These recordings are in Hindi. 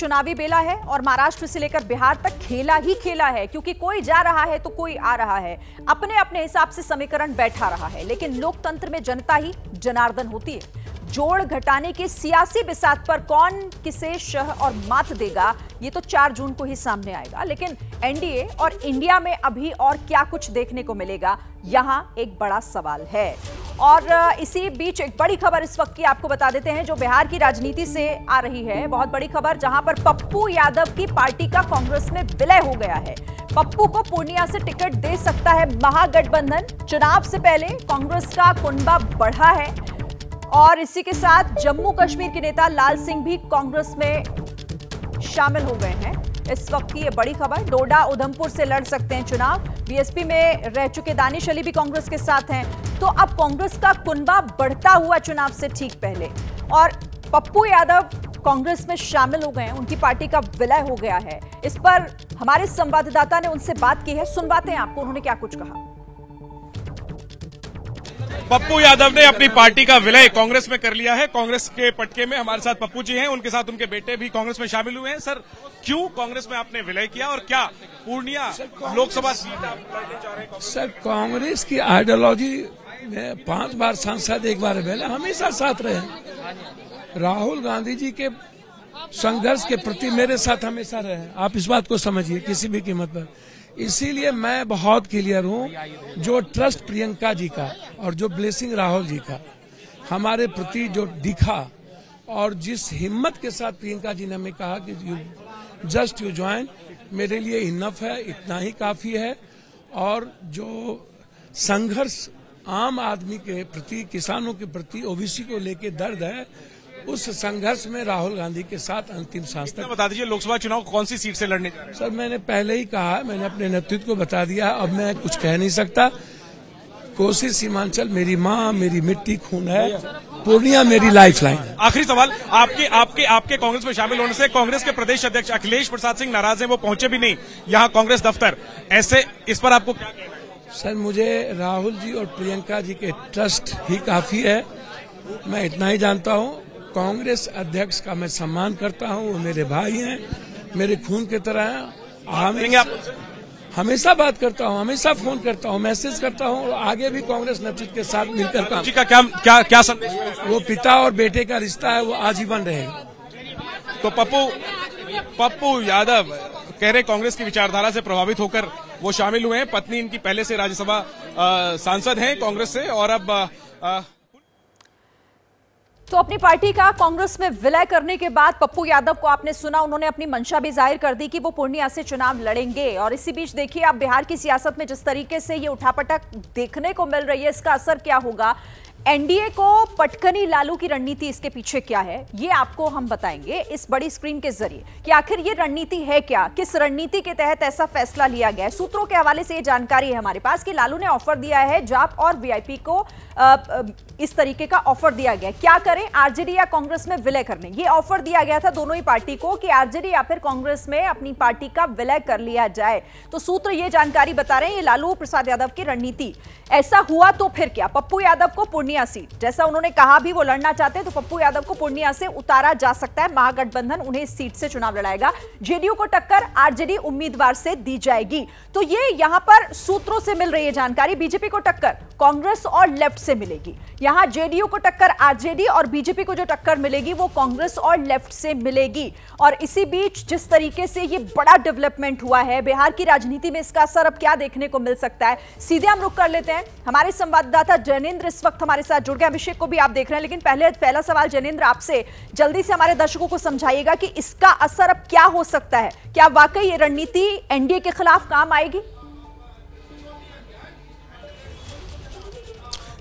चुनावी बेला है और महाराष्ट्र से लेकर बिहार तक खेला ही खेला है, क्योंकि कोई जा रहा है तो कोई आ रहा है। अपने अपने हिसाब से समीकरण बैठा रहा है, लेकिन लोकतंत्र में जनता ही जनार्दन होती है। जोड़ घटाने के सियासी बिसात पर कौन किसे शह और मात देगा, ये तो 4 जून को ही सामने आएगा। लेकिन एनडीए और इंडिया में अभी और क्या कुछ देखने को मिलेगा, यहां एक बड़ा सवाल है। और इसी बीच एक बड़ी खबर इस वक्त की आपको बता देते हैं, जो बिहार की राजनीति से आ रही है। बहुत बड़ी खबर, जहां पर पप्पू यादव की पार्टी का कांग्रेस में विलय हो गया है। पप्पू को पूर्णिया से टिकट दे सकता है महागठबंधन। चुनाव से पहले कांग्रेस का कुनबा बढ़ा है और इसी के साथ जम्मू कश्मीर के नेता लाल सिंह भी कांग्रेस में शामिल हो गए हैं। इस वक्त की ये बड़ी खबर, डोडा उधमपुर से लड़ सकते हैं चुनाव। बीएसपी में रह चुके दानिश अली भी कांग्रेस के साथ हैं। तो अब कांग्रेस का कुनबा बढ़ता हुआ चुनाव से ठीक पहले, और पप्पू यादव कांग्रेस में शामिल हो गए हैं, उनकी पार्टी का विलय हो गया है। इस पर हमारे संवाददाता ने उनसे बात की है, सुनवाते हैं आपको उन्होंने क्या कुछ कहा। पप्पू यादव ने अपनी पार्टी का विलय कांग्रेस में कर लिया है। कांग्रेस के पटके में हमारे साथ पप्पू जी हैं, उनके साथ उनके बेटे भी कांग्रेस में शामिल हुए हैं। सर, क्यों कांग्रेस में आपने विलय किया और क्या पूर्णिया लोकसभा सीट आप लड़ने जा रहे हैं? सर, कांग्रेस की आइडियोलॉजी में 5 बार सांसद, 1 बार विलय, हमेशा साथ रहे। राहुल गांधी जी के संघर्ष के प्रति मेरे साथ हमेशा रहे। आप इस बात को समझिए किसी भी कीमत पर। इसीलिए मैं बहुत क्लियर हूं, जो ट्रस्ट प्रियंका जी का और जो ब्लेसिंग राहुल जी का हमारे प्रति जो दिखा, और जिस हिम्मत के साथ प्रियंका जी ने हमें कहा कि यू ज्वाइन, मेरे लिए इनफ है, इतना ही काफी है। और जो संघर्ष आम आदमी के प्रति, किसानों के प्रति, ओबीसी को लेके दर्द है, उस संघर्ष में राहुल गांधी के साथ अंतिम सांस तक। बता दीजिए, लोकसभा चुनाव कौन सी सीट से लड़ने जा रहे हैं? सर, मैंने पहले ही कहा, मैंने अपने नेतृत्व को बता दिया, अब मैं कुछ कह नहीं सकता। कोसी सीमांचल मेरी माँ, मेरी मिट्टी, खून है। पूर्णिया मेरी लाइफलाइन है। आखिरी सवाल, आपके कांग्रेस में शामिल होने से कांग्रेस के प्रदेश अध्यक्ष अखिलेश प्रसाद सिंह नाराज हैं, वो पहुंचे भी नहीं यहाँ कांग्रेस दफ्तर। ऐसे इस पर आपको क्या कहना है? सर, मुझे राहुल जी और प्रियंका जी के ट्रस्ट ही काफी है। मैं इतना ही जानता हूँ, कांग्रेस अध्यक्ष का मैं सम्मान करता हूँ, वो मेरे भाई हैं, मेरे खून की तरह हैं। हमेशा बात करता हूँ, हमेशा फोन करता हूँ, मैसेज करता हूँ, और आगे भी कांग्रेस नेतृत्व के साथ मिलकर काम। जी का क्या संदेश? वो पिता और बेटे का रिश्ता है, वो आजीवन रहेगा। तो पप्पू यादव कह रहे कांग्रेस की विचारधारा से प्रभावित होकर वो शामिल हुए हैं। पत्नी इनकी पहले से राज्यसभा सांसद हैं कांग्रेस से, और अब तो अपनी पार्टी का कांग्रेस में विलय करने के बाद पप्पू यादव को आपने सुना, उन्होंने अपनी मंशा भी जाहिर कर दी कि वो पूर्णिया से चुनाव लड़ेंगे। और इसी बीच देखिए आप बिहार की सियासत में जिस तरीके से ये उठापटक देखने को मिल रही है, इसका असर क्या होगा। एनडीए को पटकनी लालू की रणनीति, इसके पीछे क्या है, ये आपको हम बताएंगे इस बड़ी स्क्रीन के जरिए कि आखिर ये रणनीति है क्या, किस रणनीति के तहत ऐसा फैसला लिया गया है। सूत्रों के हवाले से ये जानकारी है हमारे पास कि लालू ने ऑफर दिया है, जाप और वीआईपी को इस तरीके का ऑफर दिया गया। क्या करें, आरजेडी या कांग्रेस में विलय करने, ये ऑफर दिया गया था दोनों ही पार्टी को कि आरजेडी या फिर कांग्रेस में अपनी पार्टी का विलय कर लिया जाए। तो सूत्र ये जानकारी बता रहे हैं, ये लालू प्रसाद यादव की रणनीति। ऐसा हुआ तो फिर क्या, पप्पू यादव को पूर्णिया सीट, जैसा उन्होंने कहा भी वो लड़ना चाहते हैं, तो पप्पू यादव को पूर्णिया से उतारा जा सकता है। महागठबंधन उन्हें इस सीट से चुनाव लड़ाएगा। जेडीयू को टक्कर आरजेडी उम्मीदवार से दी जाएगी। तो ये यहां पर सूत्रों से मिल रही है जानकारी। बीजेपी को टक्कर कांग्रेस और लेफ्ट से मिलेगी। यहां जेडीयू को टक्कर आरजेडी, और बीजेपी को जो टक्कर मिलेगी वो कांग्रेस और लेफ्ट से मिलेगी। और इसी बीच जिस तरीके से ये बड़ा डेवलपमेंट हुआ है बिहार की राजनीति में, इसका असर अब क्या देखने को मिल सकता है, सीधे हम रुख कर लेते हैं। हमारे संवाददाता जैनेंद्र इस वक्त हमारे साथ जुड़ गए, अभिषेक को भी आप देख रहे हैं। लेकिन पहला सवाल जैनेंद्र आपसे, जल्दी से हमारे दर्शकों को समझाइएगा कि इसका असर अब क्या हो सकता है। क्या वाकई ये रणनीति एनडीए के खिलाफ काम आएगी?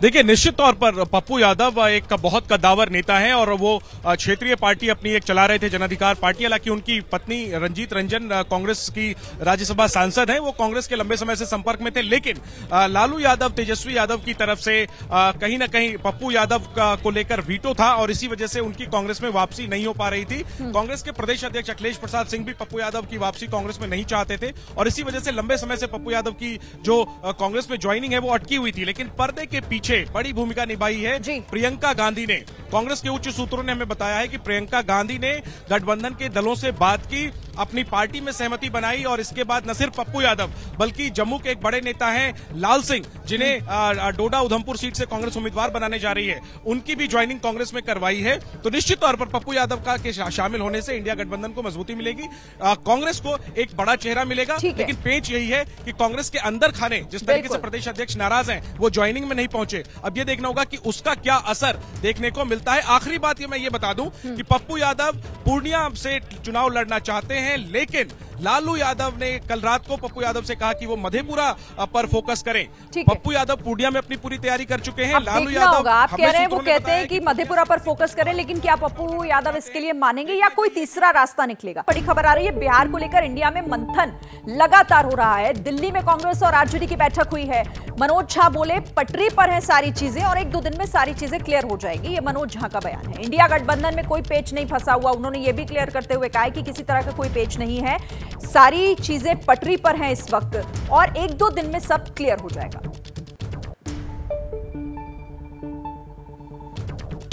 देखिए, निश्चित तौर पर पप्पू यादव एक बहुत कद्दावर नेता हैं और वो क्षेत्रीय पार्टी अपनी एक चला रहे थे, जन अधिकार पार्टी। हालांकि उनकी पत्नी रंजीत रंजन कांग्रेस की राज्यसभा सांसद हैं, वो कांग्रेस के लंबे समय से संपर्क में थे। लेकिन लालू यादव, तेजस्वी यादव की तरफ से कहीं ना कहीं पप्पू यादव को लेकर वीटो था, और इसी वजह से उनकी कांग्रेस में वापसी नहीं हो पा रही थी। कांग्रेस के प्रदेश अध्यक्ष अखिलेश प्रसाद सिंह भी पप्पू यादव की वापसी कांग्रेस में नहीं चाहते थे, और इसी वजह से लंबे समय से पप्पू यादव की जो कांग्रेस में ज्वाइनिंग है वो अटकी हुई थी। लेकिन पर्दे के पीछे पीछे बड़ी भूमिका निभाई है प्रियंका गांधी ने। कांग्रेस के उच्च सूत्रों ने हमें बताया है कि प्रियंका गांधी ने गठबंधन के दलों से बात की, अपनी पार्टी में सहमति बनाई और इसके बाद न सिर्फ पप्पू यादव बल्कि जम्मू के एक बड़े नेता हैं लाल सिंह, जिन्हें डोडा उधमपुर सीट से कांग्रेस उम्मीदवार बनाने जा रही है, उनकी भी ज्वाइनिंग कांग्रेस में करवाई है। तो निश्चित तौर पर पप्पू यादव का के शामिल होने से इंडिया गठबंधन को मजबूती मिलेगी, कांग्रेस को एक बड़ा चेहरा मिलेगा। लेकिन पेच यही है कि कांग्रेस के अंदर खाने जिस तरीके से प्रदेश अध्यक्ष नाराज हैं, वो ज्वाइनिंग में नहीं पहुंचे। अब ये देखना होगा कि उसका क्या असर देखने को मिलता है। आखिरी बात ये मैं ये बता दूं कि पप्पू यादव पूर्णिया से चुनाव लड़ना चाहते हैं, लेकिन लालू यादव ने कल रात को पप्पू यादव से कहा कि वो मधेपुरा पर फोकस करें। पप्पू यादव पूर्णिया में अपनी पूरी तैयारी कर चुके हैं। लालू यादव आप कह रहे हैं, वो कहते हैं कि मधेपुरा पर फोकस करें, लेकिन क्या पप्पू यादव इसके लिए मानेंगे या कोई तीसरा रास्ता निकलेगा? बड़ी खबर आ रही है, बिहार को लेकर इंडिया में मंथन लगातार हो रहा है। दिल्ली में कांग्रेस और आरजेडी की बैठक हुई है। मनोज झा बोले पटरी पर है सारी चीजें और 1-2 दिन में सारी चीजें क्लियर हो जाएगी। ये मनोज झा का बयान है। इंडिया गठबंधन में कोई पेच नहीं फंसा हुआ, उन्होंने ये भी क्लियर करते हुए कहा कि किसी तरह का कोई पेच नहीं है, सारी चीजें पटरी पर हैं इस वक्त और 1-2 दिन में सब क्लियर हो जाएगा।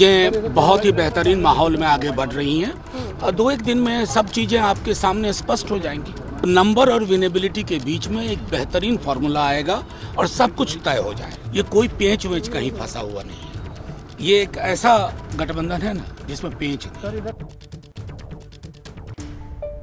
ये बहुत ही बेहतरीन माहौल में आगे बढ़ रही हैं और 2-1 दिन में सब चीजें आपके सामने स्पष्ट हो जाएंगी। नंबर और विनेबिलिटी के बीच में एक बेहतरीन फॉर्मूला आएगा और सब कुछ तय हो जाए। ये कोई पेंच वेंच कहीं फंसा हुआ नहीं है। ये एक ऐसा गठबंधन है ना जिसमें पेंच नहीं।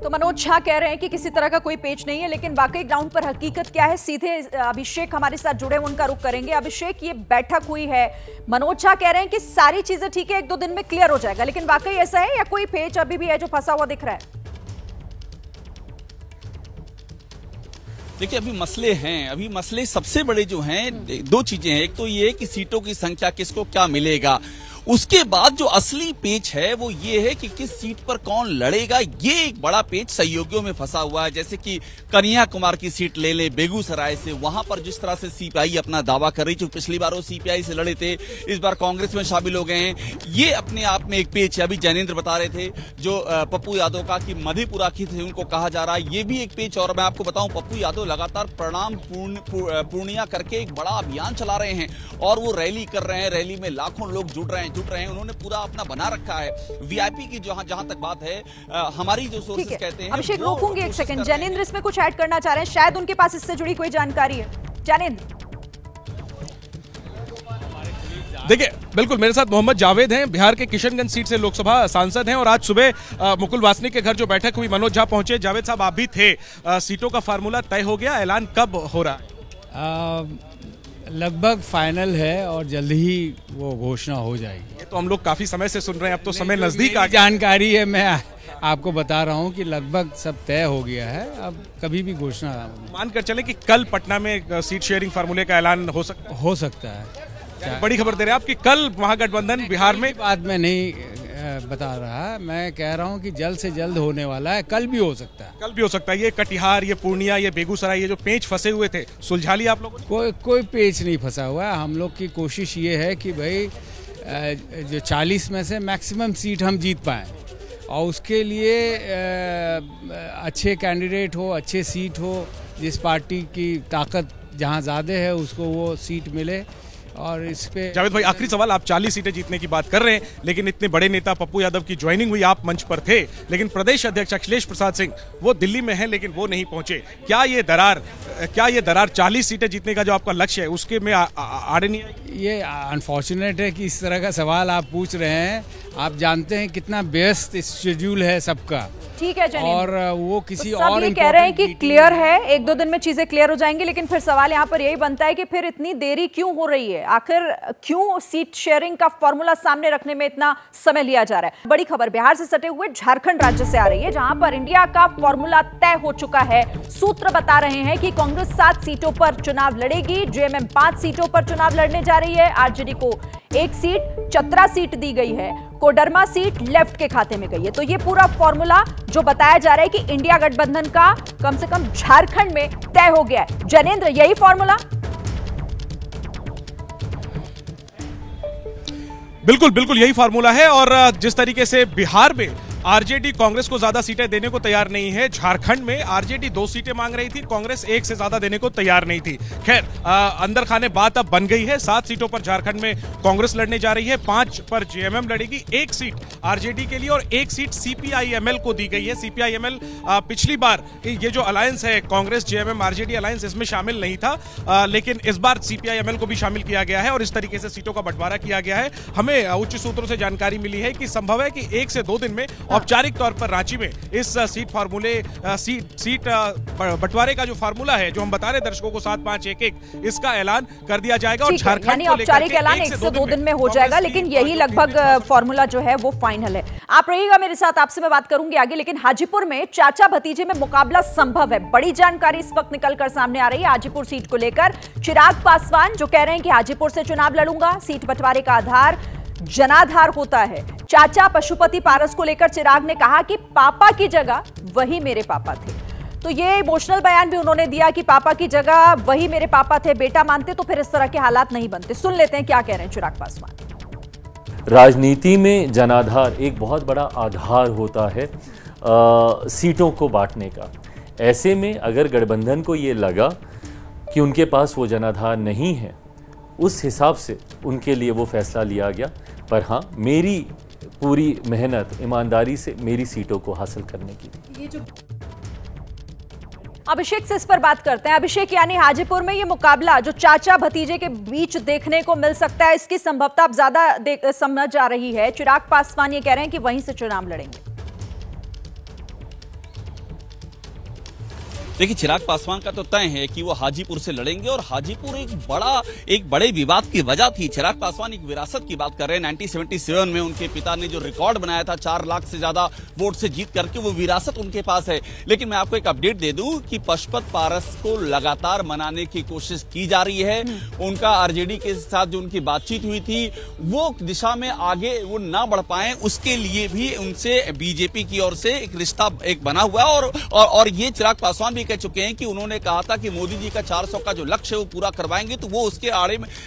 तो मनोज झा कह रहे हैं कि किसी तरह का कोई पेच नहीं है, लेकिन वाकई ग्राउंड पर हकीकत क्या है, सीधे अभिषेक हमारे साथ जुड़े, उनका रुख करेंगे। अभिषेक, ये बैठक हुई है, मनोज झा कह रहे हैं कि सारी चीजें ठीक है, 1-2 दिन में क्लियर हो जाएगा, लेकिन वाकई ऐसा है या कोई पेच अभी भी है जो फंसा हुआ दिख रहा है? देखिए, अभी मसले सबसे बड़े जो हैं 2 चीजें हैं। एक तो ये कि सीटों की संख्या किसको क्या मिलेगा, उसके बाद जो असली पेच है वो ये है कि किस सीट पर कौन लड़ेगा। ये एक बड़ा पेच सहयोगियों में फंसा हुआ है। जैसे कि कन्हैया कुमार की सीट ले ले बेगूसराय से, वहां पर जिस तरह से सीपीआई अपना दावा कर रही थी, पिछली बार वो सीपीआई से लड़े थे, इस बार कांग्रेस में शामिल हो गए हैं। ये अपने आप में एक पेच है। अभी जैनेंद्र बता रहे थे जो पप्पू यादव का कि मधेपुरा की थे उनको कहा जा रहा है, ये भी एक पेच। और मैं आपको बताऊं, पप्पू यादव लगातार प्रणाम पूर्णिया करके एक बड़ा अभियान चला रहे हैं और वो रैली कर रहे हैं। रैली में लाखों लोग जुट रहे हैं। उन्होंने पूरा अपना बना रखा है। वीआईपी की जहां तक बात है, हमारी जो सोर्सेस कहते हैं। अभिषेक, रोकूंगी एक सेकंड। जैनेंद्र इसमें कुछ ऐड करना चाह रहे हैं, शायद उनके पास इससे जुड़ी कोई जानकारी है। जैनेंद्र, देखिए, बिल्कुल मेरे साथ मोहम्मद जावेद हैं, बिहार के किशनगंज सीट से लोकसभा सांसद हैं और आज सुबह मुकुल वासनिक के घर जो बैठक हुई, मनोज झा पहुंचे। जावेद साहब, आप भी थे, सीटों का फार्मूला तय हो गया, ऐलान कब हो रहा है? लगभग फाइनल है और जल्द ही वो घोषणा हो जाएगी। ये तो हम लोग काफी समय से सुन रहे हैं, अब तो समय नजदीक आ गया। जानकारी है, मैं आपको बता रहा हूँ कि लगभग सब तय हो गया है, अब कभी भी घोषणा। मानकर चले कि कल पटना में सीट शेयरिंग फार्मूले का ऐलान हो सकता है। बड़ी खबर दे रहे हैं आप कि कल महागठबंधन बिहार में। बात मैं नहीं बता रहा, मैं कह रहा हूं कि जल्द से जल्द होने वाला है, कल भी हो सकता है। ये कटिहार, ये पूर्णिया, ये बेगूसराय, ये जो पेच फंसे हुए थे, सुलझा लिया आप लोगों ने? कोई पेच नहीं फंसा हुआ है। हम लोग की कोशिश ये है कि भाई जो 40 में से मैक्सिमम सीट हम जीत पाएं और उसके लिए अच्छे कैंडिडेट हो, अच्छे सीट हो, जिस पार्टी की ताकत जहां ज़्यादा है उसको वो सीट मिले। और इस पे जावेद भाई, आखिरी सवाल, आप 40 सीटें जीतने की बात कर रहे हैं, लेकिन इतने बड़े नेता पप्पू यादव की ज्वाइनिंग हुई, आप मंच पर थे, लेकिन प्रदेश अध्यक्ष अखिलेश प्रसाद सिंह वो दिल्ली में हैं, लेकिन वो नहीं पहुंचे। क्या ये दरार 40 सीटें जीतने का जो आपका लक्ष्य है उसके में आड़े नहीं आई? ये अनफॉर्चुनेट है कि इस तरह का सवाल आप पूछ रहे हैं। आप जानते हैं कितना व्यस्त शेड्यूल है सबका। ठीक है जैनेंद्र, और वो किसी तो और ये कह रहे हैं कि क्लियर है, 1-2 दिन में चीजें क्लियर हो जाएंगी, लेकिन फिर सवाल यहाँ पर यही बनता है कि फिर इतनी देरी क्यों हो रही है? आखिर क्यों सीट शेयरिंग का फॉर्मूला सामने रखने में इतना समय लिया जा रहा है? बड़ी खबर बिहार से सटे हुए झारखंड राज्य से आ रही है, जहां पर इंडिया का फॉर्मूला तय हो चुका है। सूत्र बता रहे हैं कि कांग्रेस 7 सीटों पर चुनाव लड़ेगी, जेएमएम 5 सीटों पर चुनाव लड़ने जा रही है, आरजेडी को 1 सीट, चतरा सीट दी गई है, कोडरमा सीट लेफ्ट के खाते में गई है। तो ये पूरा फॉर्मूला जो बताया जा रहा है कि इंडिया गठबंधन का कम से कम झारखंड में तय हो गया है। जैनेंद्र, यही फॉर्मूला? बिल्कुल यही फार्मूला है। और जिस तरीके से बिहार में आरजेडी कांग्रेस को ज्यादा सीटें देने को तैयार नहीं है। झारखंड में आरजेडी 2 सीटें मांग रही थी, कांग्रेस 1 से ज्यादा देने को तैयार नहीं थी। खैर अंदर खाने बात अब बन गई है। 7 सीटों पर झारखंड में कांग्रेस लड़ने जा रही है, 5 पर जेएमएम लड़ेगी, 1 सीट आरजेडी के लिए और 1 सीट सीपीआईएमएल को दी गई है। सीपीआईएमएल पिछली बार ये जो अलायंस है कांग्रेस जेएमएम आरजेडी अलायंस, इसमें शामिल नहीं था, लेकिन इस बार सीपीआईएमएल को भी शामिल किया गया है और इस तरीके से सीटों का बंटवारा किया गया है। हमें उच्च सूत्रों से जानकारी मिली है कि संभव है कि 1 से 2 दिन में औपचारिक तौर पर रांची में इस सीट बंटवारे का जो फार्मूला है, जो हम बता रहे दर्शकों को 7-5-1-1, इसका ऐलान कर दिया जाएगा और झारखंड को लेकर औपचारिक ऐलान 1 से 2 दिन में हो जाएगा, लेकिन यही लगभग फॉर्मूला जो है वो फाइनल है। आप रहिएगा मेरे साथ, आपसे मैं बात करूंगी आगे। लेकिन हाजीपुर में चाचा भतीजे में मुकाबला संभव है, बड़ी जानकारी इस वक्त निकलकर सामने आ रही है हाजीपुर सीट को लेकर। चिराग पासवान जो कह रहे हैं कि हाजीपुर से चुनाव लड़ूंगा, सीट बंटवारे का आधार जनाधार होता है। चाचा पशुपति पारस को लेकर चिराग ने कहा कि पापा की जगह वही मेरे पापा थे। तो ये इमोशनल बयान भी उन्होंने दिया कि पापा की जगह वही मेरे पापा थे, बेटा मानते तो फिर इस तरह के हालात नहीं बनते। सुन लेते हैं क्या कह रहे हैं चिराग पासवान। राजनीति में जनाधार एक बहुत बड़ा आधार होता है सीटों को बांटने का। ऐसे में अगर गठबंधन को ये लगा कि उनके पास वो जनाधार नहीं है, उस हिसाब से उनके लिए वो फैसला लिया गया। पर हाँ, मेरी पूरी मेहनत ईमानदारी से मेरी सीटों को हासिल करने की। अभिषेक से इस पर बात करते हैं। अभिषेक, यानी हाजीपुर में ये मुकाबला जो चाचा भतीजे के बीच देखने को मिल सकता है, इसकी संभवता अब ज्यादा समझ आ रही है। चिराग पासवान ये कह रहे हैं कि वहीं से चुनाव लड़ेंगे। देखिए, चिराग पासवान का तो तय है कि वो हाजीपुर से लड़ेंगे और हाजीपुर एक बड़े विवाद की वजह थी। चिराग पासवान एक विरासत की बात कर रहे हैं। 1977 में उनके पिता ने जो रिकॉर्ड बनाया था 4 लाख से ज्यादा वोट से जीत करके, वो विरासत उनके पास है। लेकिन मैं आपको एक अपडेट दे दूं कि पशुपत पारस को लगातार मनाने की कोशिश की जा रही है। उनका आरजेडी के साथ जो उनकी बातचीत हुई थी, वो दिशा में आगे वो ना बढ़ पाए, उसके लिए भी उनसे बीजेपी की ओर से एक रिश्ता एक बना हुआ है। और ये चिराग पासवान भी कह चुके हैं कि उन्होंने कहा था कि मोदी जी का 400 का जो लक्ष्य है वो पूरा करवाएंगे, तो वो उसके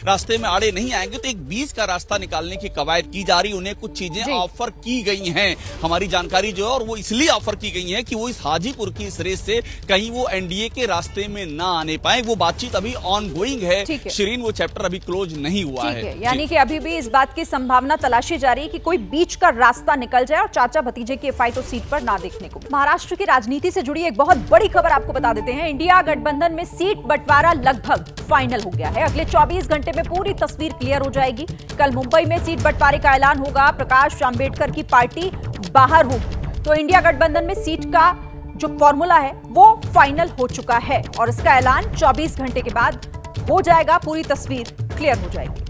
रास्ते में आड़े नहीं आएंगे। तो एक बीच का रास्ता निकालने की कवायद की जा रही। उन्हें कुछ चीजें ऑफर की गई हैं, हमारी जानकारी जो है, और वो इसलिए ऑफर की गई है कि वो इस हाजीपुर की इस रेस से कहीं वो एनडीए के रास्ते में ना आने पाए। वो बातचीत अभी ऑन गोइंग है शिरीन, वो चैप्टर अभी क्लोज नहीं हुआ है। यानी कि अभी भी इस बात की संभावना तलाशी जा रही है कि कोई बीच का रास्ता निकल जाए और चाचा भतीजे की फाइट तो सीट पर ना देखने को। महाराष्ट्र की राजनीति से जुड़ी एक बहुत बड़ी खबर आपको बता देते हैं। इंडिया गठबंधन में सीट बंटवारा लगभग फाइनल हो गया है। अगले 24 घंटे में पूरी तस्वीर क्लियर हो जाएगी। कल मुंबई में सीट बंटवारे का ऐलान होगा। प्रकाश आंबेडकर की पार्टी बाहर होगी। तो इंडिया गठबंधन में सीट का जो फॉर्मूला है वो फाइनल हो चुका है और इसका ऐलान 24 घंटे के बाद हो जाएगा। पूरी तस्वीर क्लियर हो जाएगी।